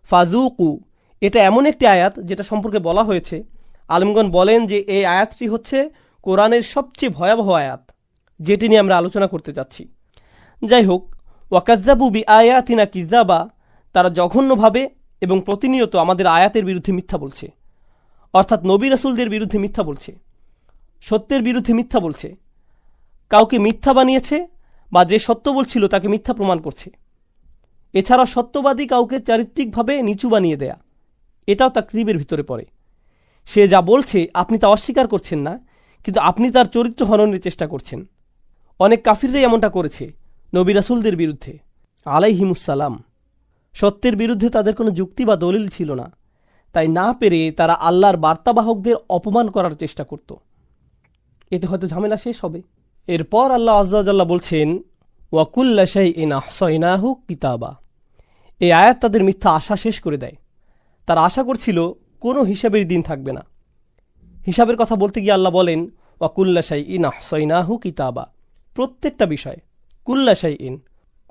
ফাজুকু এটা এমন একটি আয়াত যেটা সম্পর্কে বলা হয়েছে। আলেমগণ বলেন যে এই আয়াতটি হচ্ছে কোরআনের সবচেয়ে ভয়াবহ আয়াত, যেটি নিয়ে আমরা আলোচনা করতে যাচ্ছি। যাই হোক, ওয়াকাজ্জাবু বি আয়াতিনা কিজাবা, তারা জঘন্যভাবে এবং প্রতিনিয়ত আমাদের আয়াতের বিরুদ্ধে মিথ্যা বলছে, অর্থাৎ নবী রাসূলদের বিরুদ্ধে মিথ্যা বলছে, সত্যের বিরুদ্ধে মিথ্যা বলছে, কাউকে মিথ্যা বানিয়েছে বা যে সত্য বলছিল তাকে মিথ্যা প্রমাণ করছে। এছাড়া সত্যবাদী কাউকে চারিত্রিকভাবে নিচু বানিয়ে দেয়া, এটাও তাকযীবের ভিতরে পড়ে। সে যা বলছে আপনি তা অস্বীকার করছেন না, কিন্তু আপনি তার চরিত্র হননের চেষ্টা করছেন। অনেক কাফিররাই এমনটা করেছে নবী রাসূলদের বিরুদ্ধে আলাইহিমুসসালাম। সত্যের বিরুদ্ধে তাদের কোনো যুক্তি বা দলিল ছিল না, তাই না পেরে তারা আল্লাহর বার্তাবাহকদের অপমান করার চেষ্টা করত। এতে হয়তো ঝামেলা শেষ হবে। এরপর আল্লাহ আযজা ওয়া জাল্লা বলছেন, ওয়াকুল্লা শাইইন আহসাইনাহু কিতাবা। এই আয়াত তাদের মিথ্যা আশা শেষ করে দেয়। তারা আশা করছিল কোনো হিসাবের দিন থাকবে না। হিসাবের কথা বলতে গিয়ে আল্লাহ বলেন, ওয়াকুল্লা শাইইন আহসাইনাহু কিতাবা, প্রত্যেকটা বিষয়।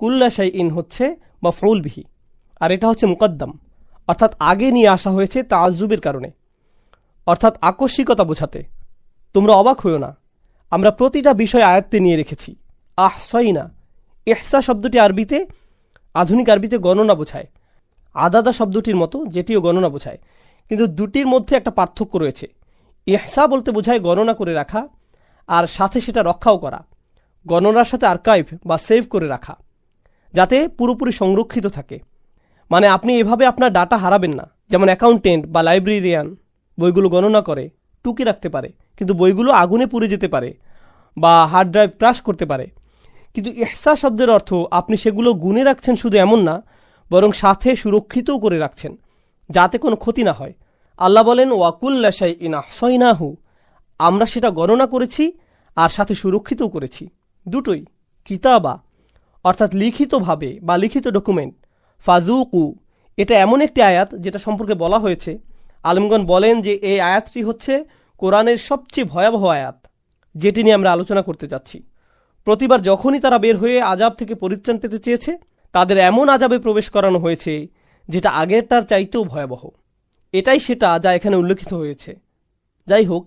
কুল্লা শাইইন হচ্ছে মাফউল বিহি, আর এটা হচ্ছে মুকদ্দম, অর্থাৎ আগে নিয়ে আসা হয়েছে তাআজ্জুবের কারণে, অর্থাৎ আকস্মিকতা বোঝাতে। তোমরা অবাক হইও না, আমরা প্রতিটা বিষয় আয়াত্তে নিয়ে রেখেছি। আহসাইনা, ইহসা শব্দটি আরবিতে, আধুনিক আরবিতে গণনা বোঝায়, আদাদা শব্দটির মতো, যেটিও গণনা বোঝায়, কিন্তু দুটির মধ্যে একটা পার্থক্য রয়েছে। ইহসা বলতে বোঝায় গণনা করে রাখা, আর সাথে সেটা রক্ষাও করা। গণনার সাথে আর্কাইভ বা সেভ করে রাখা, যাতে পুরোপুরি সংরক্ষিত থাকে। মানে আপনি এভাবে আপনার ডাটা হারাবেন না। যেমন অ্যাকাউন্টেন্ট বা লাইব্রেরিয়ান বইগুলো গণনা করে, টুকি রাখতে পারে, কিন্তু বইগুলো আগুনে পুড়ে যেতে পারে বা হার্ড ড্রাইভ ক্রাশ করতে পারে। কিন্তু ইহসা শব্দের অর্থ আপনি সেগুলো গুনে রাখছেন শুধু এমন না, বরং সাথে সুরক্ষিতও করে রাখছেন, যাতে কোনো ক্ষতি না হয়। আল্লাহ বলেন, ওয়াকুল্লা শাইইন আহসাইনাহু, আমরা সেটা গণনা করেছি আর সাথে সুরক্ষিতও করেছি। দুটোই। কিতাবা অর্থাৎ লিখিতভাবে বা লিখিত ডকুমেন্ট। ফাজুকু এটা এমন একটি আয়াত যেটা সম্পর্কে বলা হয়েছে। আলেমগণ বলেন যে এই আয়াতটি হচ্ছে কোরআনের সবচেয়ে ভয়াবহ আয়াত, যেটি নিয়ে আমরা আলোচনা করতে যাচ্ছি। প্রতিবার যখনই তারা বের হয়ে আযাব থেকে পরিত্রাণ পেতে চেয়েছে, তাদের এমন আযাবে প্রবেশ করানো হয়েছে যেটা আগেরটার চাইতেও ভয়াবহ। এটাই সেটা যা এখানে উল্লেখিত হয়েছে। যাই হোক,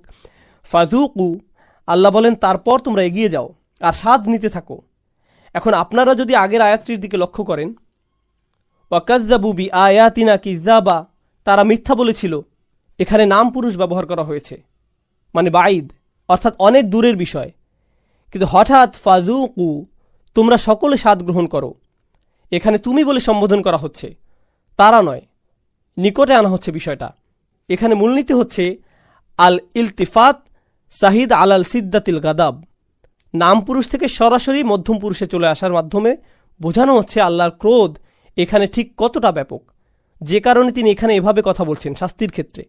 ফাজুকু, আল্লাহ বলেন তারপর তোমরা এগিয়ে যাও আর স্বাদ নিতে থাকো। এখন আপনারা যদি আগের আয়াতটির দিকে লক্ষ্য করেন, ওয়াকাজ্জাবু বি আয়াতিনা কিজাবা, তারা মিথ্যা বলেছিল, এখানে নাম পুরুষ ব্যবহার করা হয়েছে, মানে বাইদ, অর্থাৎ অনেক দূরের বিষয়। কিন্তু হঠাৎ ফাজুকু, তোমরা সকলে স্বাদ গ্রহণ করো, এখানে তুমি বলে সম্বোধন করা হচ্ছে, তারা নয়, নিকটে আনা হচ্ছে বিষয়টা। এখানে মূলনীতি হচ্ছে আল ইলতিফাত সাহিদ আলাল সিদ্দাতিল গাদাব। নাম পুরুষ থেকে সরাসরি মধ্যম পুরুষে চলে আসার মাধ্যমে বোঝানো হচ্ছে আল্লাহর ক্রোধ এখানে ঠিক কতটা ব্যাপক, যে কারণে তিনি এখানে এভাবে কথা বলছেন শাস্তির ক্ষেত্রে।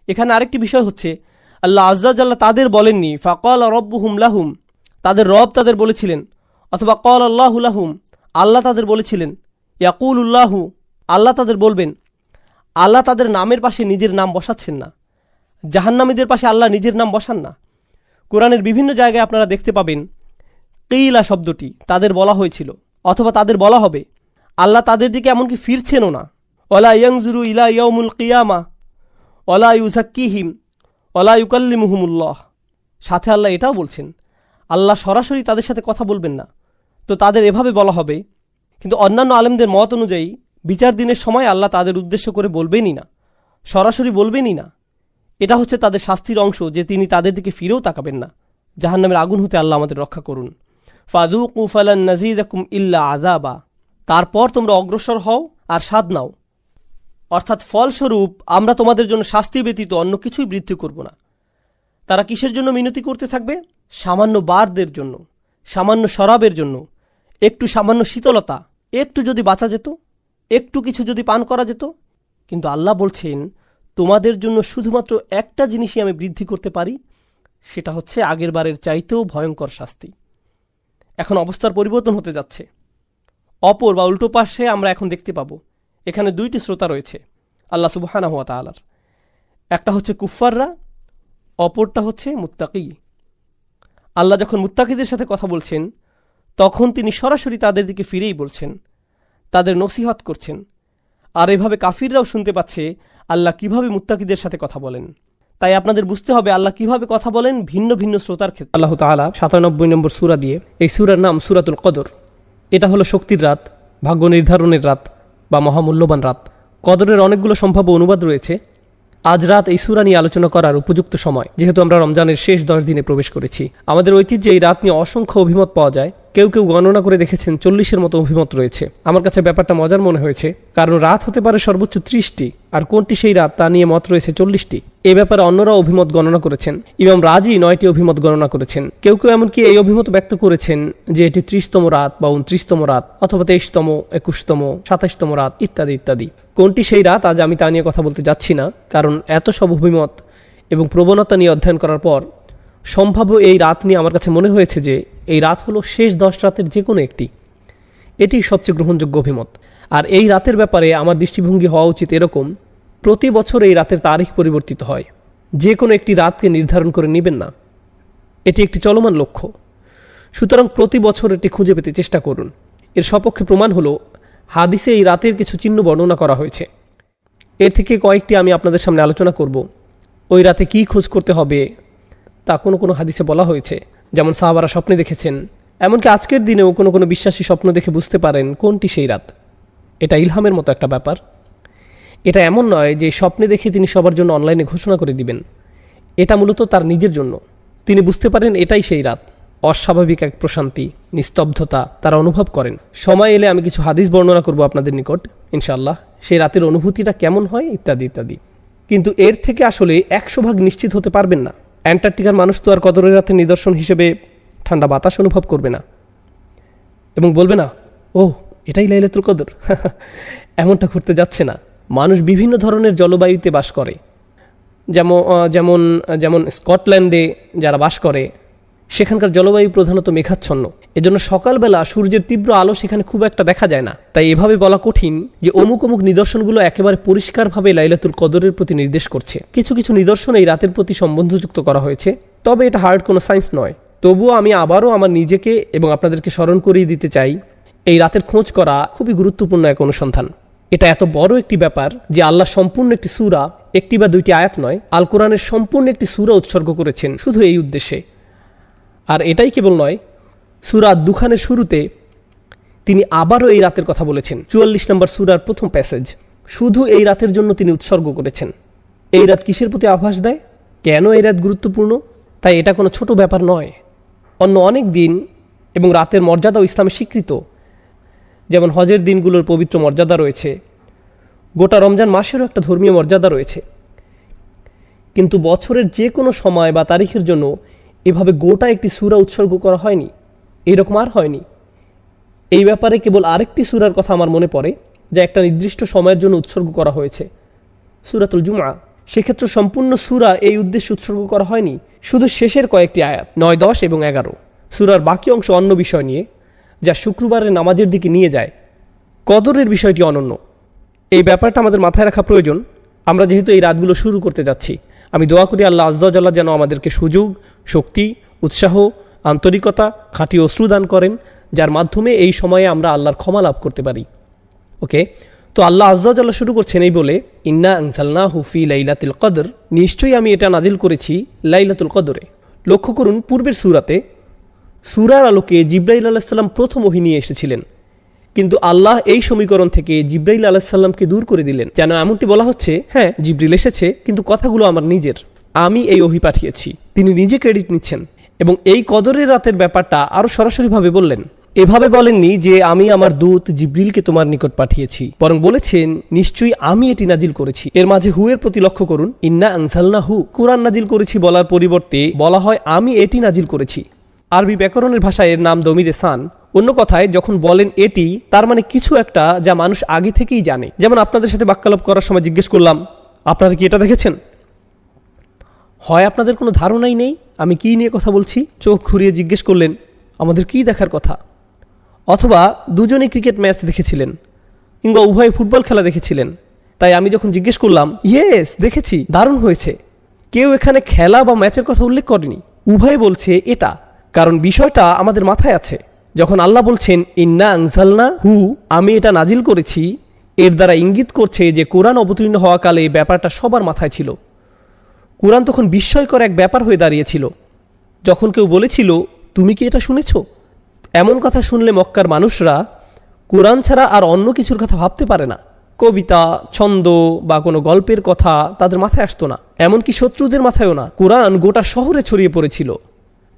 এখানে আরেকটি বিষয় হচ্ছে, আল্লাহ আযজা ওয়া জাল্লা তাদের বলেননি ফাকাল রব্বুহুম লাহুম, তাদের রব তাদের বলেছিলেন, অথবা ক্বাল আল্লাহু লাহুম, আল্লাহ তাদের বলেছিলেন, ইয়াকুলুল্লাহু, আল্লাহ তাদের বলবেন। আল্লাহ তাদের নামের পাশে নিজের নাম বসাচ্ছেন না, জাহান্নামীদের পাশে আল্লাহ নিজের নাম বসান না। কোরআনের বিভিন্ন জায়গায় আপনারা দেখতে পাবেন কিলা শব্দটি তাদের বলা হয়েছিল, অথবা তাদের বলা হবে। আল্লাহ তাদের দিকে এমনকি ফিরছেনও না। ওয়ালা ইয়ানজুরু ইলা ইয়াউমুল কিয়ামা ওয়ালা ইউযাক্কিহিম ওয়ালা ইউকাল্লিমুহুমুল্লাহ। সাথে আল্লাহ এটাও বলছেন, আল্লাহ সরাসরি তাদের সাথে কথা বলবেন না, তো তাদের এভাবে বলা হবে। কিন্তু অন্যান্য আলেমদের মত অনুযায়ী বিচার দিনের সময় আল্লাহ তাদের উদ্দেশ্য করে বলবেনই না, সরাসরি বলবেনই না। এটা হচ্ছে তাদের শাস্তির অংশ, যে তিনি তাদের দিকে ফিরেও তাকাবেন না। জাহান্নামের আগুন হতে আল্লাহ আমাদের রক্ষা করুন। ফাযুকু ফালান নাযীদাকুম ইল্লা আযাবা, তারপর তোমরা অগ্রসর হও আর স্বাদ নাও, অর্থাৎ ফলস্বরূপ আমরা তোমাদের জন্য শাস্তি ব্যতীত অন্য কিছুই বৃদ্ধি করব না। তারা কিসের জন্য মিনতি করতে থাকবে? সামান্য বারদের জন্য, সামান্য শরাবের জন্য, একটু সামান্য শীতলতা, একটু যদি বাঁচা যেত, একটু কিছু যদি পান করা যেত। কিন্তু আল্লাহ বলছেন, তোমাদের জন্য শুধুমাত্র একটা জিনিসই আমি বৃদ্ধি করতে পারি, সেটা হচ্ছে আগের বারের চাইতেও ভয়ঙ্কর শাস্তি। এখন অবস্থার পরিবর্তন হতে যাচ্ছে। অপর বা উল্টো পাশে আমরা এখন দেখতে পাবো এখানে দুইটি শ্রোতা রয়েছে আল্লাহ সুবহানাহু ওয়া তাআলার। একটা হচ্ছে কুফফাররা, অপরটা হচ্ছে মুত্তাকি। আল্লাহ যখন মুত্তাকিদের সাথে কথা বলছেন, তখন তিনি সরাসরি তাদের দিকে ফিরেই বলছেন, তাদের নসিহত করছেন। আর এভাবে কাফিররাও শুনতে পাচ্ছে আল্লাহ কিভাবে মুত্তাকিদের সাথে কথা বলেন। তাই আপনাদের বুঝতে হবে আল্লাহ কিভাবে কথা বলেন ভিন্ন ভিন্ন শ্রোতার ক্ষেত্রে। আল্লাহ তাআলা ৯৭ নম্বর সূরা দিয়ে এই সূরার নাম সূরাতুল কদর। এটা হলো শক্তির রাত, ভাগ্য নির্ধারণের রাত বা মহামূল্যবান রাত। কদরের অনেকগুলো সম্ভাব্য অনুবাদ রয়েছে। আজ রাত এই সূরা নিয়ে আলোচনা করার উপযুক্ত সময়, যেহেতু আমরা রমজানের শেষ 10 দিনে প্রবেশ করেছি। আমাদের ঐতিহ্যে এই রাত নিয়ে অসংখ্য অভিমত পাওয়া যায়। কেউ কেউ গণনা করে দেখেছেন 40-এর মতো অভিমত রয়েছে। আমার কাছে ব্যাপারটা মজার মনে হয়েছে, কারণ রাত হতে পারে সর্বোচ্চ 30টি, আর কোনটি সেই রাত তা নিয়ে মত রয়েছে 40টি। এ ব্যাপারে অন্যরা অভিমত গণনা করেছেন। ইমাম রাজি 9টি অভিমত গণনা করেছেন। কেউ কেউ এমনকি এই অভিমত ব্যক্ত করেছেন যে এটি 30তম রাত বা 29তম রাত অথবা 23তম, 21তম, 27তম রাত ইত্যাদি ইত্যাদি। কোনটি সেই রাত আজ আমি তা নিয়ে কথা বলতে যাচ্ছি না, কারণ এত সব অভিমত এবং প্রবণতা নিয়ে অধ্যয়ন করার পর সম্ভাব্য এই রাত নিয়ে আমার কাছে মনে হয়েছে যে এই রাত হলো শেষ 10 রাতের যে কোনো একটি। এটি সবচেয়ে গ্রহণযোগ্য অভিমত। আর এই রাতের ব্যাপারে আমার দৃষ্টিভঙ্গি হওয়া উচিত এরকম, প্রতি বছর এই রাতের তারিখ পরিবর্তিত হয়। যে কোনো একটি রাতকে নির্ধারণ করে নেবেন না, এটি একটি চলমান লক্ষ্য। সুতরাং প্রতি বছর এটি খুঁজে পেতে চেষ্টা করুন। এর সপক্ষে প্রমাণ হলো হাদিসে এই রাতের কিছু চিহ্ন বর্ণনা করা হয়েছে। এর থেকে কয়েকটি আমি আপনাদের সামনে আলোচনা করব। ওই রাতে কি খোঁজ করতে হবে তা কোনো কোনো হাদিসে বলা হয়েছে, যেমন সাহাবারা স্বপ্নে দেখেছেন। এমনকি আজকের দিনেও কোনো কোনো বিশ্বাসী স্বপ্ন দেখে বুঝতে পারেন কোনটি সেই রাত। এটা ইলহামের মতো একটা ব্যাপার। এটা এমন নয় যে স্বপ্নে দেখে তিনি সবার জন্য অনলাইনে ঘোষণা করে দিবেন। এটা মূলত তার নিজের জন্য। তিনি বুঝতে পারেন এটাই সেই রাত। অস্বাভাবিক এক প্রশান্তি, নিস্তব্ধতা তারা অনুভব করেন। সময় এলে আমি কিছু হাদিস বর্ণনা করব আপনাদের নিকট ইনশাআল্লাহ, সেই রাতের অনুভূতিটা কেমন হয় ইত্যাদি ইত্যাদি। কিন্তু এর থেকে আসলে 100% নিশ্চিত হতে পারবেন না। অ্যান্টার্কটিকার মানুষ তো আর কদরের রাতের নিদর্শন হিসেবে ঠান্ডা বাতাস অনুভব করবে না এবং বলবে না ও এটাই লাইলাতুল কদর। এমনটা করতে যাচ্ছে না। মানুষ বিভিন্ন ধরনের জলবায়ুতে বাস করে। যেমন যেমন স্কটল্যান্ডে যারা বাস করে সেখানকার জলবায়ু প্রধানত মেঘাচ্ছন্ন। এজন্য সকালবেলা সূর্যের তীব্র আলো সেখানে খুব একটা দেখা যায় না। তাই এভাবে বলা কঠিন যে অমুক অমুক নিদর্শনগুলো একেবারে পরিষ্কারভাবে লাইলাতুল কদরের প্রতি নির্দেশ করছে। কিছু কিছু নিদর্শন এই রাতের প্রতি সম্বন্ধযুক্ত করা হয়েছে, তবে এটা হার্ড কোনো সায়েন্স নয়। তবুও আমি আবারও আমার নিজেকে এবং আপনাদেরকে স্মরণ করিয়ে দিতে চাই, এই রাতের খোঁজ করা খুবই গুরুত্বপূর্ণ এক অনুসন্ধান। এটা এত বড় একটি ব্যাপার যে আল্লাহ সম্পূর্ণ একটি সূরা, একটি বা দুইটি আয়াত নয়, আল কোরআনের সম্পূর্ণ একটি সূরা উৎসর্গ করেছেন শুধু এই উদ্দেশ্যে। আর এটাই কেবল নয়, সূরা দুখানের শুরুতে তিনি আবারও এই রাতের কথা বলেছেন। 44 নম্বর সূরার প্রথম প্যাসেজ শুধু এই রাতের জন্য তিনি উৎসর্গ করেছেন। এই রাত কিসের প্রতি আভাস দেয়? কেন এই রাত গুরুত্বপূর্ণ? তাই এটা কোনো ছোট ব্যাপার নয়। অন্য অনেক দিন এবং রাতের মর্যাদাও ইসলামে স্বীকৃত, যেমন হজের দিনগুলোর পবিত্র মর্যাদা রয়েছে, গোটা রমজান মাসেরও একটা ধর্মীয় মর্যাদা রয়েছে। কিন্তু বছরের যে কোনো সময় বা তারিখের জন্য এভাবে গোটা একটি সূরা উৎসর্গ করা হয়নি, এইরকম আর হয়নি। এই ব্যাপারে কেবল আরেকটি সূরার কথা আমার মনে পড়ে, যা একটা নির্দিষ্ট সময়ের জন্য উৎসর্গ করা হয়েছে, সূরাতুল জুমআ। সেক্ষেত্রে সম্পূর্ণ সূরা এই উদ্দেশ্যে উৎসর্গ করা হয়নি, শুধু শেষের কয়েকটি আয়াত 9, 10 এবং 11। সূরার বাকি অংশ অন্য বিষয় নিয়ে, যা শুক্রবারের নামাজের দিকে নিয়ে যায়। কদরের বিষয়টি অনন্য। এই ব্যাপারটা আমাদের মাথায় রাখা প্রয়োজন। আমরা যেহেতু এই রাতগুলো শুরু করতে যাচ্ছি, আমি দোয়া করি আল্লাহ আযজা ওয়া জাল্লা যেন আমাদেরকে সুযোগ, শক্তি, উৎসাহ, আন্তরিকতা, খাঁটি অশ্রু দান করেন, যার মাধ্যমে এই সময়ে আমরা আল্লাহর ক্ষমা লাভ করতে পারি। ওকে, তো আল্লাহ আযজা ওয়া জাল্লা শুরু করছেন এই বলে, ইন্না আনজালনাহু ফি লাইলাতুল কদর, নিশ্চয়ই আমি এটা নাজিল করেছি লাইলাতুল কদরে। লক্ষ্য করুন, পূর্বের সূরাতে সূরার আলোকে জিবরাইল আলাইহিস সালাম প্রথম ওহী নিয়ে এসেছিলেন, কিন্তু আল্লাহ এই সমীকরণ থেকে জিবরাইল আলাইহিস সালামকে দূর করে দিলেন, যেন এমনটি বলা হচ্ছে, হ্যাঁ জিবরিল এসেছে, কিন্তু কথাগুলো আমার নিজের, আমি এই ওহী পাঠিয়েছি। তিনি নিজে ক্রেডিট নিচ্ছেন এবং এই কদরের রাতের ব্যাপারটা আরো সরাসরিভাবে বললেন। এভাবে বলেননি যে আমি আমার দূত জিবরিলকে তোমার নিকট পাঠিয়েছি, বরং বলেছেন নিশ্চয়ই আমি এটি নাজিল করেছি। এর মাঝে হু এর প্রতি লক্ষ্য করুন। ইন্না আনজালনাহু, কুরআন নাজিল করেছি বলার পরিবর্তে বলা হয় আমি এটি নাজিল করেছি। আরবি ব্যাকরণের ভাষায় এর নাম দমিরে সান। অন্য কথায় যখন বলেন এটি, তার মানে কিছু একটা যা মানুষ আগে থেকেই জানে। যেমন আপনাদের সাথে বাক্যালাপ করার সময় জিজ্ঞেস করলাম, আপনারা কি এটা দেখেছেন? হয় আপনাদের কোনো ধারণাই নেই আমি কি নিয়ে কথা বলছি, চোখ ঘুরিয়ে জিজ্ঞেস করলেন আমাদের কি দেখার কথা, অথবা দুজনেই ক্রিকেট ম্যাচ দেখেছিলেন কিংবা উভয় ফুটবল খেলা দেখেছিলেন। তাই আমি যখন জিজ্ঞেস করলাম ইয়েস দেখেছি, দারুণ হয়েছে, কেউ এখানে খেলা বা ম্যাচের কথা উল্লেখ করেনি। উভয় বলছে এটা, কারণ বিষয়টা আমাদের মাথায় আছে। যখন আল্লাহ বলছেন ইন্না আনজালনা হু, আমি এটা নাজিল করেছি, এর দ্বারা ইঙ্গিত করছে যে কোরআন অবতীর্ণ হওয়াকালে এই ব্যাপারটা সবার মাথায় ছিল। কোরআন তখন বিস্ময়কর এক ব্যাপার হয়ে দাঁড়িয়েছিল। যখন কেউ বলেছিল, তুমি কি এটা শুনেছ? এমন কথা শুনলে মক্কার মানুষরা কোরআন ছাড়া আর অন্য কিছুর কথা ভাবতে পারে না। কবিতা, ছন্দ বা কোনো গল্পের কথা তাদের মাথায় আসতো না, এমনকি শত্রুদের মাথায়ও না। কোরআন গোটা শহরে ছড়িয়ে পড়েছিল।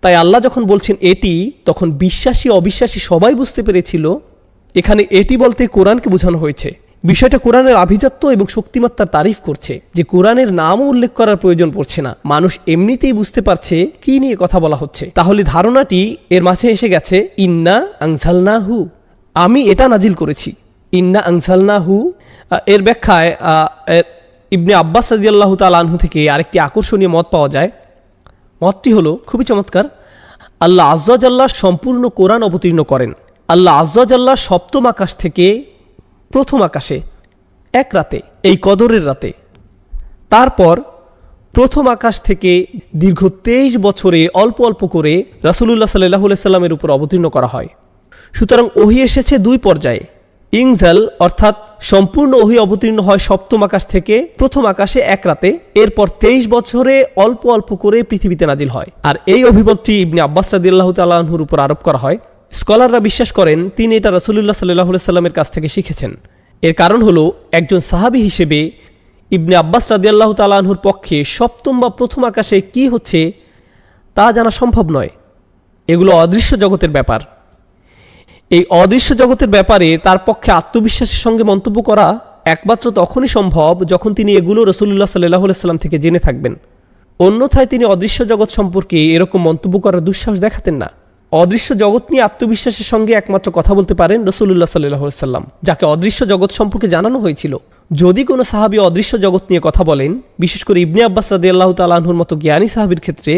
তাই আল্লাহ যখন বলছেন এটি, তখন বিশ্বাসী অবিশ্বাসী সবাই বুঝতে পেরেছিল এখানে এটি বলতে কোরআনকে বোঝানো হয়েছে। বিষয়টা কোরআনের আভিজাত্য এবং শক্তিমত্তার তারিফ করছে, যে কোরআনের নামও উল্লেখ করার প্রয়োজন পড়ছে না। মানুষ এমনিতেই বুঝতে পারছে কি নিয়ে কথা বলা হচ্ছে। তাহলে ধারণাটি এর মাঝে এসে গেছে, ইন্না আনজালনাহু, আমি এটা নাজিল করেছি। ইন্না আনজালনাহু এর ব্যাখ্যায় ইবনে আব্বাস রাদিয়াল্লাহু তাআলা আনহু থেকে আরেকটি আকর্ষণীয় মত পাওয়া যায়। মতটি হলো খুবই চমৎকার। আল্লাহ আযজা ওয়া জাল্লা সম্পূর্ণ কোরআন অবতীর্ণ করেন। আল্লাহ আযজা ওয়া জাল্লা সপ্তম আকাশ থেকে প্রথম আকাশে এক রাতে, এই কদরের রাতে, তারপর প্রথম আকাশ থেকে দীর্ঘ 23 বছরে অল্প অল্প করে রাসূলুল্লাহ সাল্লাল্লাহু আলাইহি সাল্লামের উপর অবতীর্ণ করা হয়। সুতরাং ওহী এসেছে দুই পর্যায়ে। ইনজাল অর্থাৎ সম্পূর্ণ ওহী অবতীর্ণ হয় সপ্তম আকাশ থেকে প্রথম আকাশে এক রাতে, এরপর 23 বছরে অল্প অল্প করে পৃথিবীতে নাজিল হয়। আর এই অভিমতটি ইবনে আব্বাস রাদিয়াল্লাহু তাআলা আনহুর উপর আরোপ করা হয়। স্কলাররা বিশ্বাস করেন তিনি এটা রাসূলুল্লাহ সাল্লাল্লাহু আলাইহি সাল্লামের কাছ থেকে শিখেছেন। এর কারণ হলো, একজন সাহাবী হিসেবে ইবনে আব্বাস রাদিয়াল্লাহু তাআলা আনহুর পক্ষে সপ্তম বা প্রথম আকাশে কি হচ্ছে তা জানা সম্ভব নয়। এগুলো অদৃশ্য জগতের ব্যাপার। এই অদৃশ্য জগতের ব্যাপারে তার পক্ষে আত্মবিশ্বাসের সঙ্গে মন্তব্য করা একমাত্র তখনই সম্ভব যখন তিনি এগুলো রাসূলুল্লাহ সাল্লাল্লাহু আলাইহি সাল্লাম থেকে জেনে থাকবেন। অন্যথায় তিনি অদৃশ্য জগৎ সম্পর্কে এরকম মন্তব্য করার দুঃসাহস দেখাতেন না। অদৃশ্য জগৎ নিয়ে আত্মবিশ্বাসের সঙ্গে একমাত্র কথা বলতে পারেন রাসূলুল্লাহ সাল্লাল্লাহু আলাইহি সাল্লাম, যাকে অদৃশ্য জগৎ সম্পর্কে জানানো হয়েছিল। যদি কোনো সাহাবী অদৃশ্য জগৎ নিয়ে কথা বলেন, বিশেষ করে ইবনে আব্বাস রাদিয়াল্লাহু তাআলা আনহুর মতো জ্ঞানী সাহাবীর ক্ষেত্রে,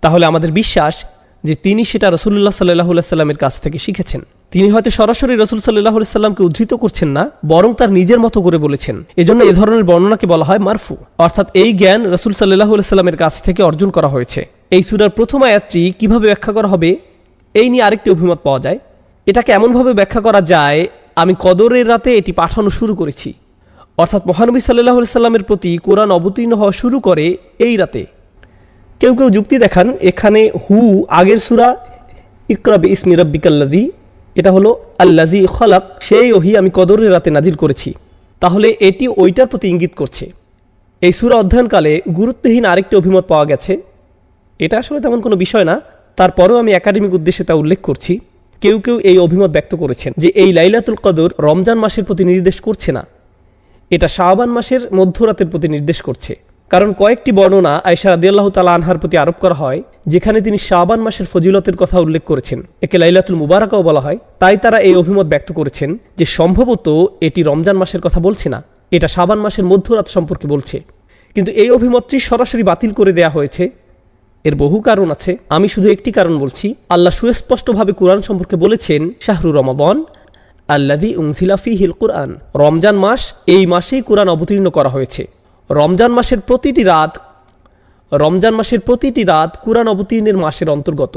তাহলে আমাদের বিশ্বাস যে তিনি সেটা রাসূলুল্লাহ সাল্লাল্লাহু আলাইহি সাল্লামের কাছ থেকে শিখেছেন। তিনি হয়তো সরাসরি রাসূল সাল্লাল্লাহু আলাইহি সাল্লামকে উদ্ধৃত করছেন না, বরং তার নিজের মতো করে বলেছেন। এজন্য এ ধরনের বর্ণনাকে বলা হয় মারফু, অর্থাৎ এই জ্ঞান রাসূল সাল্লাল্লাহু আলাইহি সাল্লামের কাছ থেকে অর্জন করা হয়েছে। এই সূরার প্রথম আয়াতটি কিভাবে ব্যাখ্যা করা হবে এই নিয়ে আরেকটি অভিমত পাওয়া যায়। এটাকে এমনভাবে ব্যাখ্যা করা যায়, আমি কদরের রাতে এটি পাঠানো শুরু করেছি, অর্থাৎ মহানবী সাল্লাল্লাহু আলাইহি সাল্লামের প্রতি কোরআন অবতীর্ণ হওয়া শুরু করে এই রাতে। কেউ কেউ যুক্তি দেখান এখানে হু আগের সূরা ইকরা বিইসমি রাব্বিকাল্লাযী, এটা হলো আল্লাযী খলাক, সেই ওহী আমি কদরের রাতে নাজিল করেছি। তাহলে এটি ওইটার প্রতি ইঙ্গিত করছে। এই সূরা অধ্যয়নকালে গুরুত্বহীন আরেকটি অভিমত পাওয়া গেছে। এটা আসলে তেমন কোনো বিষয় না, তারপরেও আমি একাডেমিক উদ্দেশ্যে তা উল্লেখ করছি। কেউ কেউ এই অভিমত ব্যক্ত করেছেন যে এই লাইলাতুল কদর রমজান মাসের প্রতি নির্দেশ করছে না, এটা শাবান মাসের মধ্যরাতের প্রতি নির্দেশ করছে। কারণ কয়েকটি বর্ণনা আয়েশা রাদিয়াল্লাহু তাআলা আনহার প্রতি আরোপ করা হয়, যেখানে তিনি শাবান মাসের ফজিলতের কথা উল্লেখ করেছেন। একে লাইলাতুল মুবারাকাও বলা হয়। তাই তারা এই অভিমত ব্যক্ত করেছেন যে সম্ভবত এটি রমজান মাসের কথা বলছে না, এটা শাবান মাসের মধ্যরাত সম্পর্কে বলছে। কিন্তু এই অভিমতটি সরাসরি বাতিল করে দেয়া হয়েছে। এর বহু কারণ আছে, আমি শুধু একটি কারণ বলছি। আল্লাহ সুস্পষ্টভাবে কোরআন সম্পর্কে বলেছেন, শাহরু রমাদান আল্লাযী উনজিলা ফীহিল কুরআন, রমজান মাস, এই মাসেই কোরআন অবতীর্ণ করা হয়েছে। রমজান মাসের প্রতিটি রাত কোরআন অবতীর্ণের মাসের অন্তর্গত।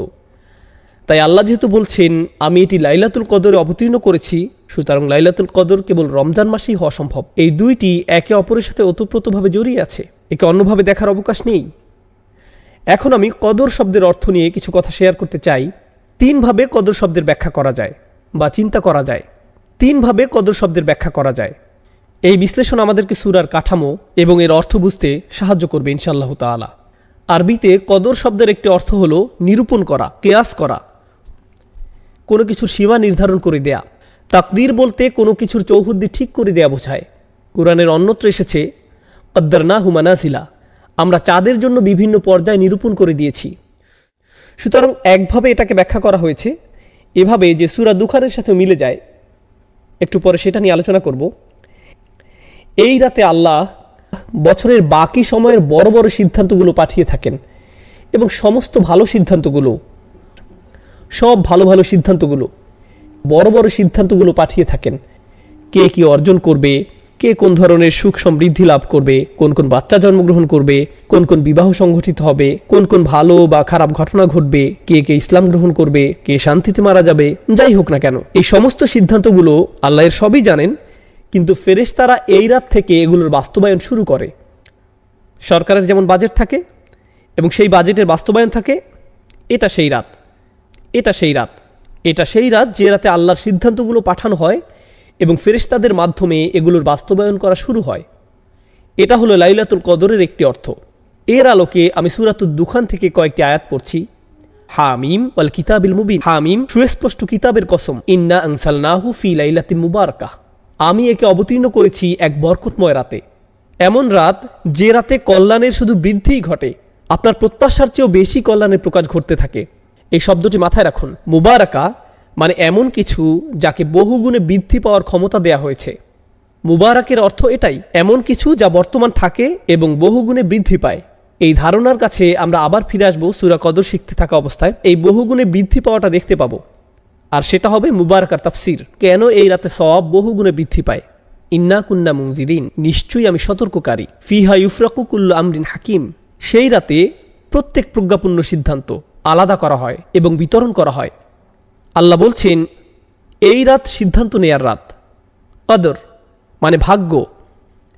তাই আল্লাহ যেহেতু বলছেন আমি এটি লাইলাতুল কদরে অবতীর্ণ করেছি, সুতরাং লাইলাতুল কদর কেবল রমজান মাসেই হওয়া সম্ভব। এই দুইটি একে অপরের সাথে ওতপ্রোতভাবে জড়িয়ে আছে, একে অন্যভাবে দেখার অবকাশ নেই। এখন আমি কদর শব্দের অর্থ নিয়ে কিছু কথা শেয়ার করতে চাই। তিনভাবে কদর শব্দের ব্যাখ্যা করা যায় বা চিন্তা করা যায়। তিনভাবে কদর শব্দের ব্যাখ্যা করা যায়। এই বিশ্লেষণ আমাদেরকে সূরার কাঠামো এবং এর অর্থ বুঝতে সাহায্য করবে ইনশাআল্লাহ তাআলা। আরবিতে কদর শব্দের একটি অর্থ হলো নিরূপণ করা, কিয়াস করা, কোনো কিছুর সীমা নির্ধারণ করে দেয়া। তাকদীর বলতে কোনো কিছুর চৌহদ্দি ঠিক করে দেয়া বোঝায়। কোরআনের অন্যত্র এসেছে কদ্দারনাহু মানাজিলা, আমরা চাঁদের জন্য বিভিন্ন পর্যায়ে নিরূপণ করে দিয়েছি। সুতরাং একভাবে এটাকে ব্যাখ্যা করা হয়েছে এভাবে যে সূরা দুখানের সাথে মিলে যায়। একটু পরে সেটা নিয়ে আলোচনা করব। এই রাতে আল্লাহ বছরের বাকি সময়ের বড় বড় সিদ্ধান্তগুলো পাঠিয়ে থাকেন এবং সমস্ত ভালো সিদ্ধান্তগুলো, সব ভালো ভালো সিদ্ধান্তগুলো, বড় বড় সিদ্ধান্তগুলো পাঠিয়ে থাকেন। কে কি অর্জন করবে, কে কোন ধরনের সুখ সমৃদ্ধি লাভ করবে, কোন কোন বাচ্চা জন্মগ্রহণ করবে, কোন কোন বিবাহ সংঘটিত হবে, কোন কোন ভালো বা খারাপ ঘটনা ঘটবে, কে কে ইসলাম গ্রহণ করবে, কে শান্তিতে মারা যাবে, যাই হোক না কেন এই সমস্ত সিদ্ধান্তগুলো আল্লাহ এর সবই জানেন। কিন্তু ফেরেশতারা এই রাত থেকে এগুলোর বাস্তবায়ন শুরু করে। সরকারের যেমন বাজেট থাকে এবং সেই বাজেটের বাস্তবায়ন থাকে, এটা সেই রাত, এটা সেই রাত, এটা সেই রাত যে রাতে আল্লাহর সিদ্ধান্তগুলো পাঠানো হয় এবং ফেরেশতাদের মাধ্যমে এগুলোর বাস্তবায়ন করা শুরু হয়। এটা হলো লাইলাতুল কদরের একটি অর্থ। এর আলোকে আমি সূরাতুদ দুখান থেকে কয়েকটি আয়াত পড়ছি। হামিম ওয়াল কিতাবিল মুবিন। হামিম, সুস্পষ্ট কিতাবের কসম। ইন্না আনসালনাহু ফি লাইলাতিন মুবারাকাহ। আমি একে অবতীর্ণ করেছি এক বরকতময় রাতে। এমন রাত যে রাতে কল্যাণের শুধু বৃদ্ধিই ঘটে, আপনার প্রত্যাশার চেয়েও বেশি কল্যাণের প্রকাশ ঘটতে থাকে। এই শব্দটি মাথায় রাখুন। মুবারাকা মানে এমন কিছু যাকে বহুগুণে বৃদ্ধি পাওয়ার ক্ষমতা দেয়া হয়েছে। মুবারাকের অর্থ এটাই, এমন কিছু যা বর্তমান থাকে এবং বহুগুণে বৃদ্ধি পায়। এই ধারণার কাছে আমরা আবার ফিরে আসবো সূরা কদর শিখতে থাকা অবস্থায়। এই বহুগুণে বৃদ্ধি পাওয়াটা দেখতে পাবো, আর সেটা হবে মুবারাকার তাফসির। কেন এই রাতে সওয়াব বহুগুণে বৃদ্ধি পায়? ইন্না কুন্না মুনজিরিন, নিশ্চয়ই আমি সতর্ককারী। ফিহা ইউফরাকু কুল্লু আমরিন হাকিম, সেই রাতে প্রত্যেক প্রজ্ঞাপূর্ণ সিদ্ধান্ত আলাদা করা হয় এবং বিতরণ করা হয়। আল্লাহ বলছেন এই রাত সিদ্ধান্ত নেয়ার রাত। কদর মানে ভাগ্য,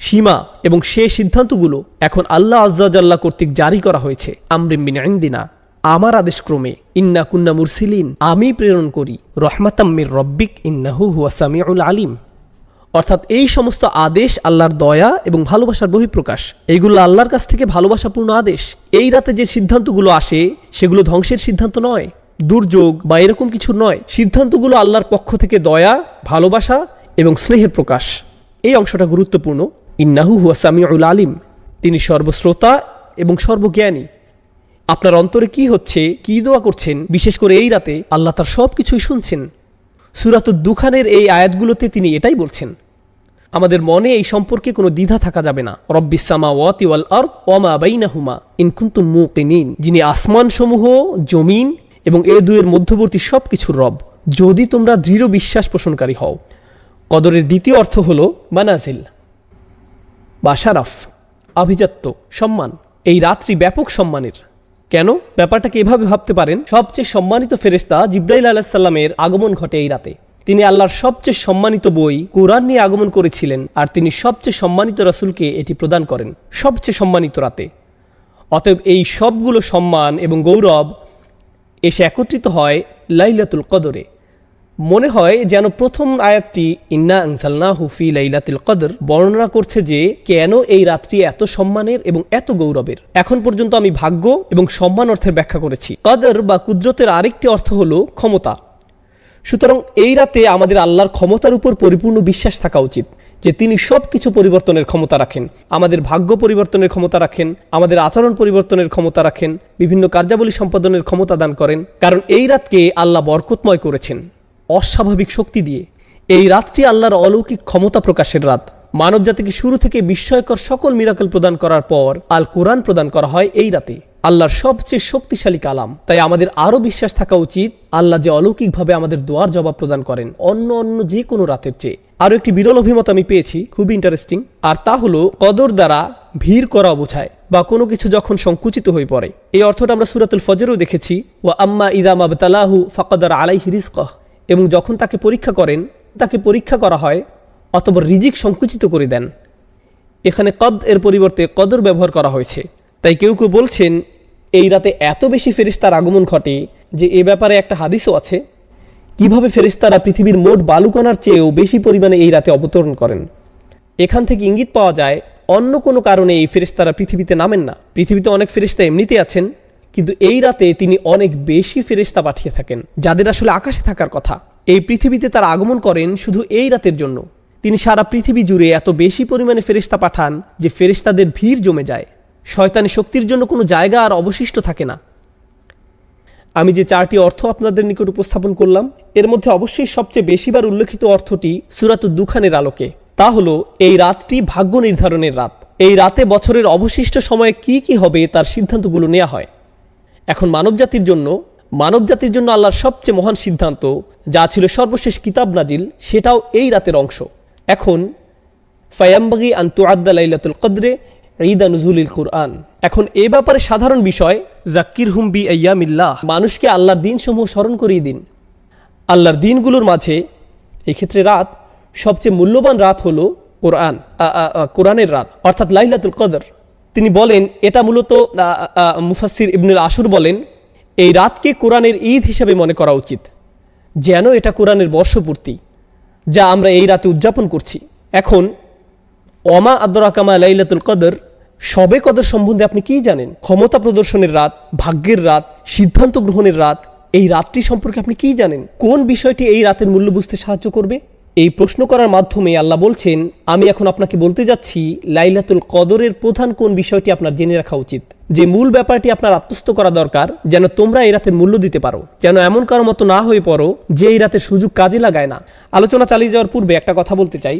সীমা এবং সে সিদ্ধান্তগুলো এখন আল্লাহ আজ্জা জাল্লা কর্তৃক জারি করা হয়েছে। আমরিন মিন ইনদিনা, আমার আদেশক্রমে। ইন্না কুন্না মুরসিলিন, আমি প্রেরণ করি। রহমাতাম মির রব্বিক ইন্নাহু হুয়া সামিউল আলিম, অর্থাৎ এই সমস্ত আদেশ আল্লাহর দয়া এবং ভালোবাসার বহিঃপ্রকাশ। এইগুলো আল্লাহর কাছ থেকে ভালোবাসাপূর্ণ আদেশ। এই রাতে যে সিদ্ধান্তগুলো আসে সেগুলো ধ্বংসের সিদ্ধান্ত নয়, দুর্যোগ বা এরকম কিছু নয়। সিদ্ধান্তগুলো আল্লাহর পক্ষ থেকে দয়া, ভালোবাসা এবং স্নেহের প্রকাশ। এই অংশটা গুরুত্বপূর্ণ। ইন্নাহু হুয়া সামিউল আলিম, তিনি সর্বশ্রোতা এবং সর্বজ্ঞানী। আপনার অন্তরে কি হচ্ছে, কি দোয়া করছেন, বিশেষ করে এই রাতে আল্লাহ তার সব কিছুই শুনছেন। সূরাতুদ দুখানের এই আয়াতগুলোতে তিনি এটাই বলছেন। আমাদের মনে এই সম্পর্কে কোনো দ্বিধা থাকা যাবে না। রব্বিস সামাওয়াতি ওয়াল আরদ ওয়া মা বাইনাহুমা ইন কুনতুম মুকিনিন, যিনি আসমানসমূহ, জমিন এবং এ দুয়ের মধ্যবর্তী সবকিছুর রব, যদি তোমরা দৃঢ় বিশ্বাস পোষণকারী হও। কদরের দ্বিতীয় অর্থ হলো মানাজিল বা শারাফ, আভিজাত্য, সম্মান। এই রাত্রি ব্যাপক সম্মানের। কেন? ব্যাপারটাকে এভাবে ভাবতে পারেন, সবচেয়ে সম্মানিত ফেরেশতা জিবরাইল আলাইহিস সালামের আগমন ঘটে এই রাতে। তিনি আল্লাহর সবচেয়ে সম্মানিত বই কুরআন নিয়ে আগমন করেছিলেন, আর তিনি সবচেয়ে সম্মানিত রাসূলকে এটি প্রদান করেন সবচেয়ে সম্মানিত রাতে। অতএব এই সবগুলো সম্মান এবং গৌরব এসে একত্রিত হয় লাইলাতুল কদরে। মনে হয় যেন প্রথম আয়াতটি ইন্না আনজালনাহু ফি লাইলাতুল কদর বর্ণনা করছে যে কেন এই রাত্রি এত সম্মানের এবং এত গৌরবের। এখন পর্যন্ত আমি ভাগ্য এবং সম্মান অর্থের ব্যাখ্যা করেছি। কদর বা কুদরতের আরেকটি অর্থ হলো ক্ষমতা। সুতরাং এই রাতে আমাদের আল্লাহর ক্ষমতার উপর পরিপূর্ণ বিশ্বাস থাকা উচিত যে তিনি সব কিছু পরিবর্তনের ক্ষমতা রাখেন। আমাদের ভাগ্য পরিবর্তনের ক্ষমতা রাখেন, আমাদের আচরণ পরিবর্তনের ক্ষমতা রাখেন, বিভিন্ন কার্যাবলী সম্পাদনের ক্ষমতা দান করেন। কারণ এই রাতকে আল্লাহ বরকতময় করেছেন অস্বাভাবিক শক্তি দিয়ে। এই রাতটি আল্লাহর অলৌকিক ক্ষমতা প্রকাশের রাত। মানব জাতিকে শুরু থেকে বিস্ময়কর সকল মিরাকল প্রদান করার পর আল কোরআন প্রদান করা হয় এই রাতে, আল্লাহর সবচেয়ে শক্তিশালী কালাম। তাই আমাদের আরো বিশ্বাস থাকা উচিত আল্লাহ যে অলৌকিকভাবে আমাদের দোয়ার জবাব প্রদান করেন অন্য যে কোনো রাতের চেয়ে। আরো একটি বিরল অভিমত আমি পেয়েছি, খুবই ইন্টারেস্টিং, আর তা হলো কদর দ্বারা ভিড় করা বোঝায় বা কোনো কিছু যখন সংকুচিত হয়ে পড়ে। এই অর্থটা আমরা সূরাতুল ফজরেও দেখেছি। ওয়া আম্মা ইযা মাবতালাহু ফাকাদার আলাইহি রিজকাহ, এবং যখন তাকে পরীক্ষা করা হয় অতঃপর রিজিক সংকুচিত করে দেন। এখানে কদ এর পরিবর্তে কদর ব্যবহার করা হয়েছে। তাই কেউ কেউ বলছেন এই রাতে এত বেশি ফেরেশতার আগমন ঘটে যে এ ব্যাপারে একটা হাদিসও আছে, কিভাবে ফেরেশতারা পৃথিবীর মোট বালুকণার চেয়েও বেশি পরিমাণে এই রাতে অবতরণ করেন। এখান থেকে ইঙ্গিত পাওয়া যায় অন্য কোনো কারণে এই ফেরেশতারা পৃথিবীতে নামেন না। পৃথিবীতে অনেক ফেরেশতা এমনিতে আছেন, কিন্তু এই রাতে তিনি অনেক বেশি ফেরেশতা পাঠিয়ে থাকেন যাদের আসলে আকাশে থাকার কথা। এই পৃথিবীতে তারা আগমন করেন শুধু এই রাতের জন্য। তিনি সারা পৃথিবী জুড়ে এত বেশি পরিমাণে ফেরেশতা পাঠান যে ফেরেশতাদের ভিড় জমে যায়, শয়তানি শক্তির জন্য কোনো জায়গা আর অবশিষ্ট থাকে না। আমি যে চারটি অর্থ আপনাদের নিকট উপস্থাপন করলাম এর মধ্যে অবশ্যই সবচেয়ে বেশিবার উল্লেখিত অর্থটি সূরাতুদ দুখানের আলোকে। তা হলো এই রাতটি ভাগ্য নির্ধারণের রাত। এই রাতে বছরের অবশিষ্ট সময়ে কি কি হবে তার সিদ্ধান্তগুলো নেওয়া হয়। এখন মানবজাতির জন্য আল্লাহর সবচেয়ে মহান সিদ্ধান্ত, যা ছিল সর্বশেষ কিতাব নাজিল, সেটাও এই রাতের অংশ। এখন ফায়ামবাগি আন তুআদ্দা লাইলাতুল কদরে ঈদা নুজুলিল কুরআন। এখন এ ব্যাপারে সাধারণ বিষয়, যাক্কিরহুম বি আইয়ামিল্লাহ, মানুষকে আল্লাহর দিনসমূহ স্মরণ করিয়ে দিন। আল্লাহর দিনগুলোর মাঝে এই ক্ষেত্রে রাত সবচেয়ে মূল্যবান রাত হলো কোরআনের রাত, অর্থাৎ লাইলাতুল কদর। তিনি বলেন, এটা মূলত মুফাসসির ইবনুল আশুর বলেন, এই রাতকে কোরআনের ঈদ হিসেবে মনে করা উচিত, যেন এটা কোরআনের বর্ষপূর্তি, যা আমরা এই রাতে উদযাপন করছি। এখন ওমা আদরাকা মা লাইলাতুল কদর, শবে কদর সম্বন্ধে আপনি কি জানেন? ক্ষমতা প্রদর্শনের রাত, ভাগ্যের রাত, সিদ্ধান্ত গ্রহণের রাত। এই রাতটি সম্পর্কে আপনি কি জানেন? কোন বিষয়টি এই রাতের মূল্য বুঝতে সাহায্য করবে? এই প্রশ্ন করার মাধ্যমে আল্লাহ বলছেন, আমি এখন আপনাকে বলতে যাচ্ছি লাইলাতুল কদরের প্রধান কোন বিষয়টি আপনার জেনে রাখা উচিত, যে মূল ব্যাপারটি আপনার আত্মস্থ করা দরকার, যেন তোমরা এই রাতের মূল্য দিতে পারো, যেন এমন কারো মতো না হয়ে পড়ো যে এই রাতের সুযোগ কাজে লাগায় না। আলোচনা চালিয়ে যাওয়ার পূর্বে একটা কথা বলতে চাই,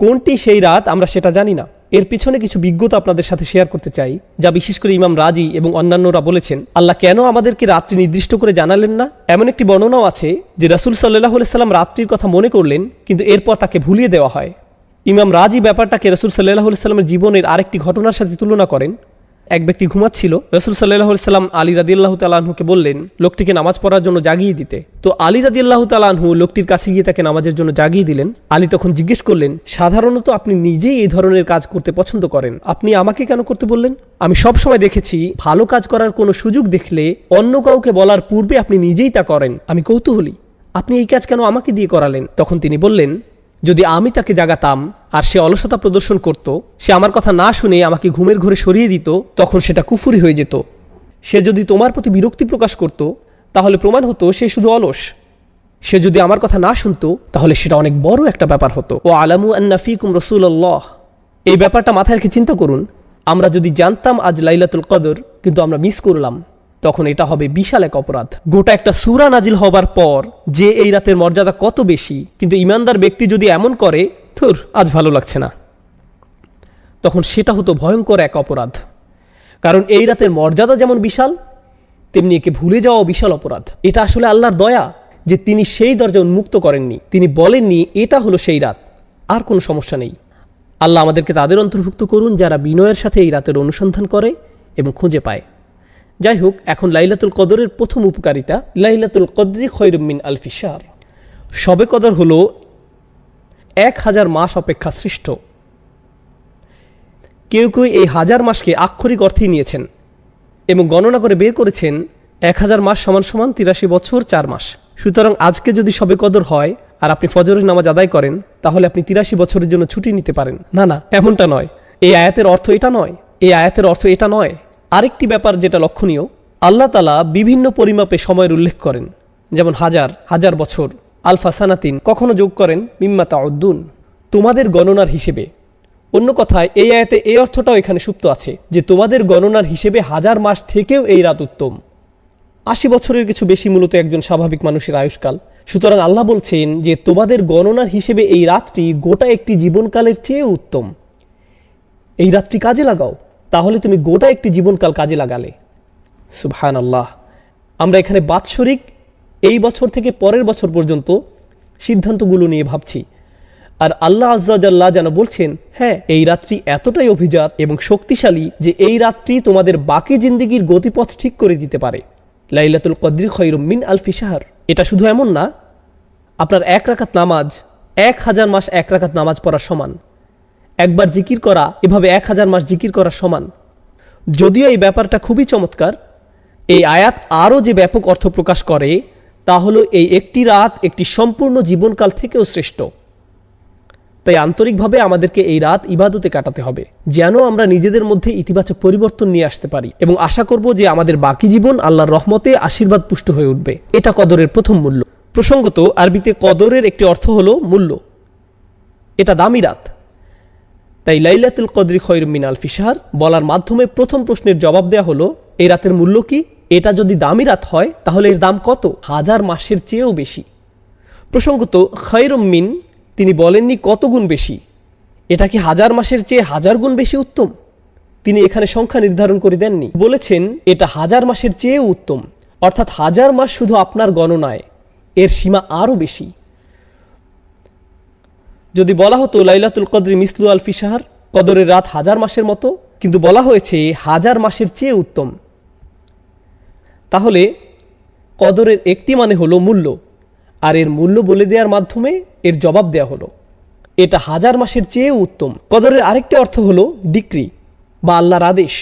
কোনটি সেই রাত আমরা সেটা জানি না। এর পিছনে কিছু বিজ্ঞতা আপনাদের সাথে শেয়ার করতে চাই, যা বিশেষ করে ইমাম রাজি এবং অন্যান্যরা বলেছেন। আল্লাহ কেন আমাদেরকে রাত্রি নির্দিষ্ট করে জানালেন না? এমন একটি বর্ণনাও আছে যে রাসূল সাল্লাল্লাহু আলাইহি সাল্লাম রাত্রির কথা মনে করলেন, কিন্তু এরপর তাকে ভুলিয়ে দেওয়া হয়। ইমাম রাজি ব্যাপারটাকে রাসূল সাল্লাল্লাহু আলাইহি সাল্লামের জীবনের আরেকটি ঘটনার সাথে তুলনা করেন। এক ব্যক্তি ঘুমাচ্ছিল, রাসূল সাল্লাল্লাহু আলাইহি সাল্লাম আলী রাদিয়াল্লাহু তাআলা আনহুকে বললেন লোকটিকে নামাজ পড়ার জন্য জাগিয়ে দিতে। তো আলী রাদিয়াল্লাহু তাআলা আনহু লোকটির কাছে গিয়ে তাকে নামাজের জন্য জাগিয়ে দিলেন। আলী তখন জিজ্ঞেস করলেন, সাধারণত আপনি নিজেই এই ধরনের কাজ করতে পছন্দ করেন, আপনি আমাকে কেন করতে বললেন? আমি সব সময় দেখেছি ভালো কাজ করার কোনো সুযোগ দেখলে অন্য কাউকে বলার পূর্বে আপনি নিজেই তা করেন। আমি কৌতূহলী, আপনি এই কাজ কেন আমাকে দিয়ে করালেন? তখন তিনি বললেন, যদি আমি তাকে জাগাতাম আর সে অলসতা প্রদর্শন করত, সে আমার কথা না শুনে আমাকে ঘুমের ঘরে সরিয়ে দিত, তখন সেটা কুফরি হয়ে যেত। সে যদি তোমার প্রতি বিরক্তি প্রকাশ করত, তাহলে প্রমাণ হতো সে শুধু অলস। সে যদি আমার কথা না শুনতো, তাহলে সেটা অনেক বড় একটা ব্যাপার হতো। ও আলামু আন্না ফীকুম রাসূলুল্লাহ, এই ব্যাপারটা মাথায় রেখে চিন্তা করুন, আমরা যদি জানতাম আজ লাইলাতুল কদর কিন্তু আমরা মিস করলাম, তখন এটা হবে বিশাল এক অপরাধ। গোটা একটা সূরা নাজিল হবার পর যে এই রাতের মর্যাদা কত বেশি, কিন্তু ইমানদার ব্যক্তি যদি এমন করে, ধুর আজ ভালো লাগছে না, তখন সেটা হতো ভয়ঙ্কর এক অপরাধ। কারণ এই রাতের মর্যাদা যেমন বিশাল, তেমনি একে ভুলে যাওয়া বিশাল অপরাধ। এটা আসলে আল্লাহর দয়া যে তিনি সেই দরজা উন্মুক্ত করেননি, তিনি বলেননি এটা হলো সেই রাত, আর কোনো সমস্যা নেই। আল্লাহ আমাদেরকে তাদের অন্তর্ভুক্ত করুন যারা বিনয়ের সাথে এই রাতের অনুসন্ধান করে এবং খুঁজে পায়। যাই হোক, এখন লাইলাতুল কদরের প্রথম উপকারিতা, লাইলাতুল কদরি খৈরুম মিন আলফি শাহর। শবে কদর হলো 1000 মাস অপেক্ষা শ্রেষ্ঠ। কেউ কেউ এই 1000 মাসকে আক্ষরিক অর্থেই নিয়েছেন এবং গণনা করে বের করেছেন 1000 মাস সমান সমান 83 বছর 4 মাস। সুতরাং আজকে যদি শবে কদর হয় আর আপনি ফজরের নামাজ আদায় করেন, তাহলে আপনি 83 বছরের জন্য ছুটি নিতে পারেন। না না, এমনটা নয়। এই আয়াতের অর্থ এটা নয়, এই আয়াতের অর্থ এটা নয়। আরেকটি ব্যাপার যেটা লক্ষণীয়, আল্লাহ তাআলা বিভিন্ন পরিমাপে সময়ের উল্লেখ করেন, যেমন হাজার বছর, আলফা সানাতিন, কখনো যোগ করেন মিম্মা তাউদ্দুন, তোমাদের গণনার হিসেবে। অন্য কথায় এই আয়াতে এই অর্থটাও এখানে সুপ্ত আছে যে তোমাদের গণনার হিসেবে 1000 মাস থেকেও এই রাত উত্তম। 80 বছরের কিছু বেশি মূলত একজন স্বাভাবিক মানুষের আয়ুষ্কাল। সুতরাং আল্লাহ বলছেন যে তোমাদের গণনার হিসেবে এই রাতটি গোটা একটি জীবনকালের চেয়ে উত্তম। এই রাতটি কাজে লাগাও, তাহলে তুমি গোটা একটি জীবনকাল কাজে লাগালে। সুবহানাল্লাহ। আমরা এখানে বাৎসরিক এই বছর থেকে পরের বছর পর্যন্ত সিদ্ধান্তগুলো নিয়ে ভাবছি, আর আল্লাহ আজ্জা জাল্লা যেন বলছেন, হ্যাঁ, এই রাত্রি এতটাই অভিজাত এবং শক্তিশালী যে এই রাত্রি তোমাদের বাকি জিন্দেগির গতিপথ ঠিক করে দিতে পারে। লাইলাতুল কদরি খৈরুম মিন আলফি শাহর। এটা শুধু এমন না, আপনার 1 রাকাত নামাজ 1000 মাস 1 রাকাত নামাজ পড়ার সমান। একবার জিকির করা এভাবে 1000 মাস জিকির করার সমান। যদিও এই ব্যাপারটা খুবই চমৎকার, এই আয়াত আরও যে ব্যাপক অর্থ প্রকাশ করে তা হলো এই একটি রাত একটি সম্পূর্ণ জীবনকাল থেকেও শ্রেষ্ঠ। তাই আন্তরিকভাবে আমাদেরকে এই রাত ইবাদতে কাটাতে হবে, যেন আমরা নিজেদের মধ্যে ইতিবাচক পরিবর্তন নিয়ে আসতে পারি এবং আশা করব যে আমাদের বাকি জীবন আল্লাহর রহমতে আশীর্বাদ পুষ্ট হয়ে উঠবে। এটা কদরের প্রথম মূল্য। প্রসঙ্গত, আরবিতে কদরের একটি অর্থ হলো মূল্য, এটা দামি রাত। তাই লাইলাতুল কদরি খৈরুম মিন আলফি শাহর বলার মাধ্যমে প্রথম প্রশ্নের জবাব দেওয়া হলো, এই রাতের মূল্য কি? এটা যদি দামি রাত হয় তাহলে এর দাম কত? 1000 মাসের চেয়েও বেশি। প্রসঙ্গত, খৈরুম মিন তিনি বলেননি কত গুণ বেশি, এটা কি 1000 মাসের চেয়ে 1000 গুণ বেশি উত্তম? তিনি এখানে সংখ্যা নির্ধারণ করে দেননি, বলেছেন এটা 1000 মাসের চেয়েও উত্তম, অর্থাৎ 1000 মাস শুধু আপনার গণনায়, এর সীমা আরও বেশি। যদি বলা হতো লাইলাতুল কদরি মিসলু আলফি শাহর, কদরের রাত 1000 মাসের মতো, কিন্তু বলা হয়েছে 1000 মাসের চেয়ে উত্তম, তাহলে কদরের একটি মানে হলো মূল্য আর এর মূল্য বলে দেওয়ার মাধ্যমে এর জবাব দেয়া হলো। এটা 1000 মাসের চেয়েও উত্তম। কদরের আরেকটি অর্থ হলো ডিক্রি বা আল্লাহর আদেশ,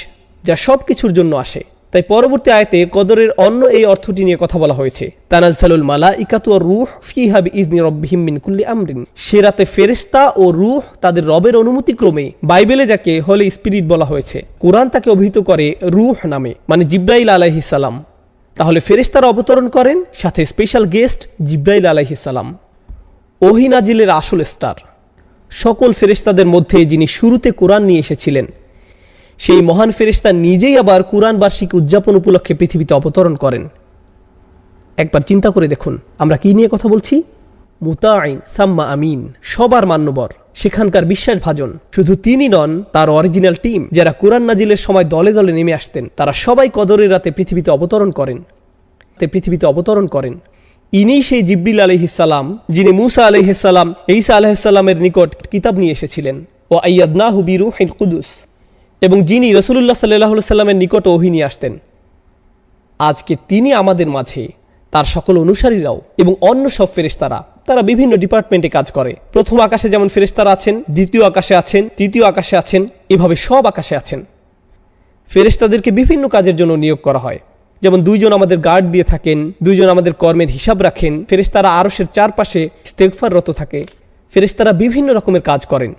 যা সব কিছুর জন্য আসে। তাই পরবর্তী আয়াতে কদরের অন্য এই অর্থটি নিয়ে কথা বলা হয়েছে, তানাজ্জালুল মালাইকাতু ওয়ার রূহ ফিহা বিইজনি রাব্বিহিম মিন কুল্লি আমরিন। সে রাতে ফেরেশতা ও রূহ তাদের রবের অনুমতি ক্রমে, বাইবেলে যাকে হোলি স্পিরিট বলা হয়েছে, কোরআন তাকে অভিহিত করে রূহ নামে, মানে জিব্রাইল আলাইহিস সালাম। তাহলে ফেরেশতারা অবতরণ করেন, সাথে স্পেশাল গেস্ট জিব্রাইল আলাইহিস সালাম, ওহী নাজিলের আসল স্টার। সকল ফেরেশতাদের মধ্যে যিনি শুরুতে কোরআন নিয়ে এসেছিলেন, সেই মহান ফেরেশতা নিজেই আবার কোরআন বার্ষিকী উদযাপন উপলক্ষে পৃথিবীতে অবতরণ করেন। একবার চিন্তা করে দেখুন, আমরা কি নিয়ে কথা বলছি? মুতাঈন সাম্মা আমিন, সবার মান্যবর, সেখানকার বিশ্বাসভাজন। শুধু তিনি নন, তার অরিজিনাল টিম যারা কোরআন নাজিলের সময় দলে দলে নেমে আসতেন, তারা সবাই কদরের রাতে পৃথিবীতে অবতরণ করেন। ইনিই সেই জিবরিল আলাইহিস সালাম, যিনি মূসা আলাইহিস সালাম, ঈসা আলাইহিস সালামের নিকট কিতাব নিয়ে এসেছিলেন, ও আইয়াদনাহু বিরূহিল কুদুস, এবং যিনি রাসূলুল্লাহ সাল্লাল্লাহু আলাইহি সাল্লামের নিকট ওহী নিয়ে আসতেন। আজকে তিনি আমাদের মাঝে, তার সকল অনুসারীরাও এবং অন্য সব ফেরেশতারা, তারা বিভিন্ন ডিপার্টমেন্টে কাজ করে। প্রথম আকাশে যেমন ফেরেশতারা আছেন, দ্বিতীয় আকাশে আছেন, তৃতীয় আকাশে আছেন, এভাবে সব আকাশে আছেন। ফেরেশতাদেরকে বিভিন্ন কাজের জন্য নিয়োগ করা হয়। যেমন 2 জন আমাদের গার্ড দিয়ে থাকেন, 2 জন আমাদের কর্মের হিসাব রাখেন। ফেরেশতারা আরশের চারপাশে ইস্তেগফাররত থাকে। ফেরেশতারা বিভিন্ন রকমের কাজ করেন।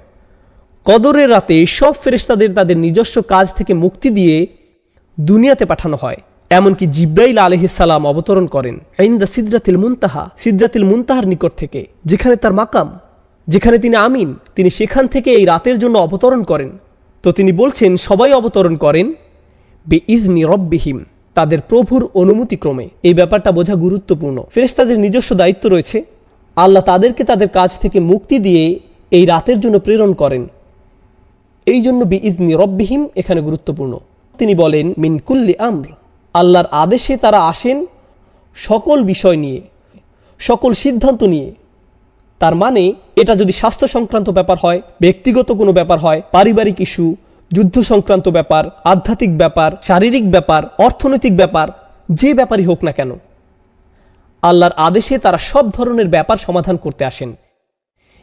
কদরের রাতে সব ফেরেশতাদের তাদের নিজস্ব কাজ থেকে মুক্তি দিয়ে দুনিয়াতে পাঠানো হয়। এমনকি জিব্রাইল আলাইহিস সালাম অবতরণ করেন ইনদা সিদরাতিল মুনতাহা, সিদরাতিল মুনতাহার নিকট থেকে, যেখানে তার মাকাম, যেখানে তিনি আমিন, তিনি সেখান থেকে এই রাতের জন্য অবতরণ করেন। তো তিনি বলছেন সবাই অবতরণ করেন বিইজনি রাব্বিহিম, তাদের প্রভুর অনুমতি ক্রমে। এই ব্যাপারটা বোঝা গুরুত্বপূর্ণ। ফেরেশতাদের নিজস্ব দায়িত্ব রয়েছে। আল্লাহ তাদেরকে তাদের কাজ থেকে মুক্তি দিয়ে এই রাতের জন্য প্রেরণ করেন। এই জন্য বিইজনি রাব্বিহিম এখানে গুরুত্বপূর্ণ। তিনি বলেন মিন কুল্লি আমর, আল্লাহর আদেশে তারা আসেন সকল বিষয় নিয়ে, সকল সিদ্ধান্ত নিয়ে। তার মানে এটা যদি স্বাস্থ্য সংক্রান্ত ব্যাপার হয়, ব্যক্তিগত কোনো ব্যাপার হয়, পারিবারিক ইস্যু, যুদ্ধ সংক্রান্ত ব্যাপার, আধ্যাত্মিক ব্যাপার, শারীরিক ব্যাপার, অর্থনৈতিক ব্যাপার, যে ব্যাপারই হোক না কেন, আল্লাহর আদেশে তারা সব ধরনের ব্যাপার সমাধান করতে আসেন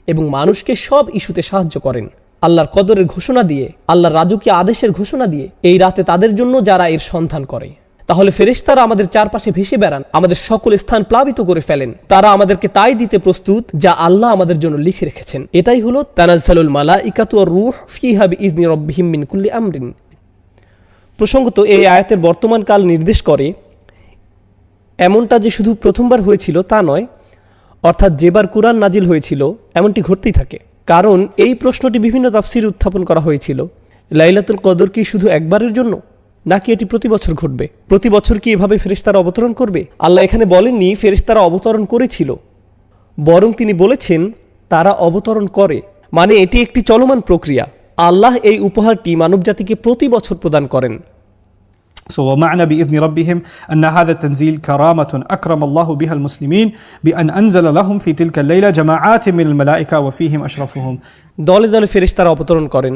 এবং মানুষকে সব ইস্যুতে সাহায্য করেন। আল্লাহর কদরের ঘোষণা দিয়ে, আল্লাহর রাজকীয় আদেশের ঘোষণা দিয়ে এই রাতে তাদের জন্য যারা এর সন্ধান করে। তাহলে ফেরেশতারা আমাদের চারপাশে ভেসে বেড়ান, আমাদের সকল স্থান প্লাবিত করে ফেলেন। তারা আমাদেরকে তাই দিতে প্রস্তুত যা আল্লাহ আমাদের জন্য লিখে রেখেছেন। এটাই হলো তানাজ্জালুল মালাইকাতু ওয়ার রূহ ফিহা বিইজনি রাব্বিহিম মিন কুল্লি আমরিন। প্রসঙ্গত এই আয়াতের বর্তমান কাল নির্দেশ করে এমনটা যে শুধু প্রথমবার হয়েছিল তা নয়, অর্থাৎ যেবার কুরআন নাজিল হয়েছিল এমনটি ঘটতেই থাকে। কারণ এই প্রশ্নটি বিভিন্ন তাফসীরে উত্থাপন করা হয়েছিল, লাইলাতুল কদর কি শুধু একবারের জন্য, নাকি এটি প্রতি বছর ঘটবে? প্রতি বছর কি এভাবে ফেরেশতারা অবতরণ করবে? আল্লাহ এখানে বলেননি ফেরেশতারা অবতরণ করেছিল, বরং তিনি বলেছেন তারা অবতরণ করে। মানে এটি একটি চলমান প্রক্রিয়া। আল্লাহ এই উপহারটি মানবজাতিকে প্রতি বছর প্রদান করেন। So ومعنى بإذن ربهم أن هذا التنزيل كرامة أكرم الله بها المسلمين بأن أنزل لهم في تلك الليلة جماعات من الملائكة وفيهم أشرفهم। দলে দলে ফেরেশতারা অবতরণ করেন,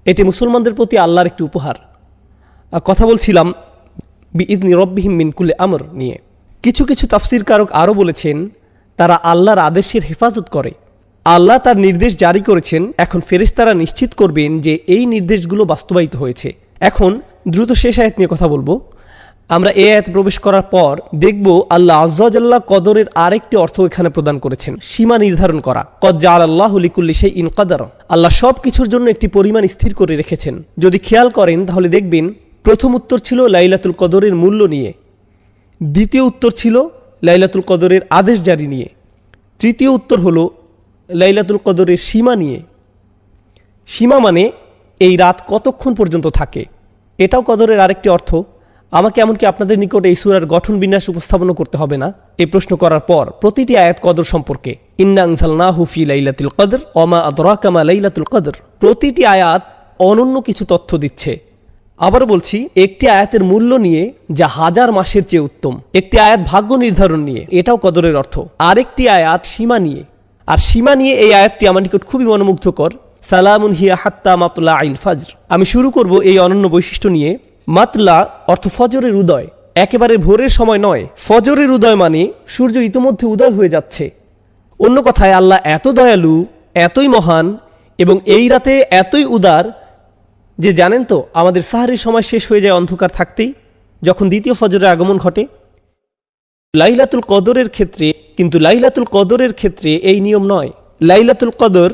এটি মুসলমানদের প্রতি আল্লাহর একটি উপহার। কথা বলছিলাম বিইজনি রাব্বিহিম মিন কুল্লি আমর নিয়ে। কিছু কিছু তাফসীরকারক আরও বলেছেন তারা আল্লাহর আদেশের হেফাজত করে। আল্লাহ তার নির্দেশ জারি করেছেন, এখন ফেরেশতারা নিশ্চিত করবেন যে এই নির্দেশগুলো বাস্তবায়িত হয়েছে। এখন দ্রুত শেষ আয়াত নিয়ে কথা বলবো। আমরা এই আয়াতে প্রবেশ করার পর দেখব আল্লাহ আযজা ওয়া জাল্লা কদরের আরেকটি অর্থ এখানে প্রদান করেছেন, সীমা নির্ধারণ করা। কদ জাআলাল্লাহু লিকুল্লি শাইইন কদর, আল্লাহ সব কিছুর জন্য একটি পরিমাণ স্থির করে রেখেছেন। যদি খেয়াল করেন তাহলে দেখবেন প্রথম উত্তর ছিল লাইলাতুল কদরের মূল্য নিয়ে, দ্বিতীয় উত্তর ছিল লাইলাতুল কদরের আদেশ জারি নিয়ে, তৃতীয় উত্তর হলো লাইলাতুল কদরের সীমা নিয়ে। সীমা মানে এই রাত কতক্ষণ পর্যন্ত থাকে, এটাও কদরের আরেকটি অর্থ। আমাকে এমনকি আপনাদের নিকট এই সূরার গঠন বিন্যাস উপস্থাপন করতে হবে না। এই প্রশ্ন করার পর প্রতিটি আয়াত কদর সম্পর্কে, ইন্না আনজালনাহু ফি লাইলাতুল কদর ওয়া মা আদরাকা মা লাইলাতুল কদর, প্রতিটি আয়াত অনন্য কিছু তথ্য দিচ্ছে। আবার বলছি, একটি আয়াতের মূল্য নিয়ে যা 1000 মাসের চেয়ে উত্তম, একটি আয়াত ভাগ্য নির্ধারণ নিয়ে, এটাও কদরের অর্থ, আরেকটি আয়াত সীমা নিয়ে। আর সীমা নিয়ে এই আয়াতটি আমার নিকট খুবই মনোমুগ্ধকর। সালামুন হিয়া হাত্তা মাতলা আইল ফাজর। আমি শুরু করব এই অনন্য বৈশিষ্ট্য নিয়ে। মাতলা অর্থ ফজরের উদয়, একেবারে ভোরের সময় নয়, ফজরের উদয় মানে সূর্য ইতিমধ্যে উদয় হয়ে যাচ্ছে। অন্য কথায় আল্লাহ এত দয়ালু, এতই মহান এবং এই রাতে এতই উদার যে জানেন তো আমাদের সাহারির সময় শেষ হয়ে যায় অন্ধকার থাকতেই, যখন দ্বিতীয় ফজরের আগমন ঘটে। লাইলাতুল কদরের ক্ষেত্রে এই নিয়ম নয়। লাইলাতুল কদর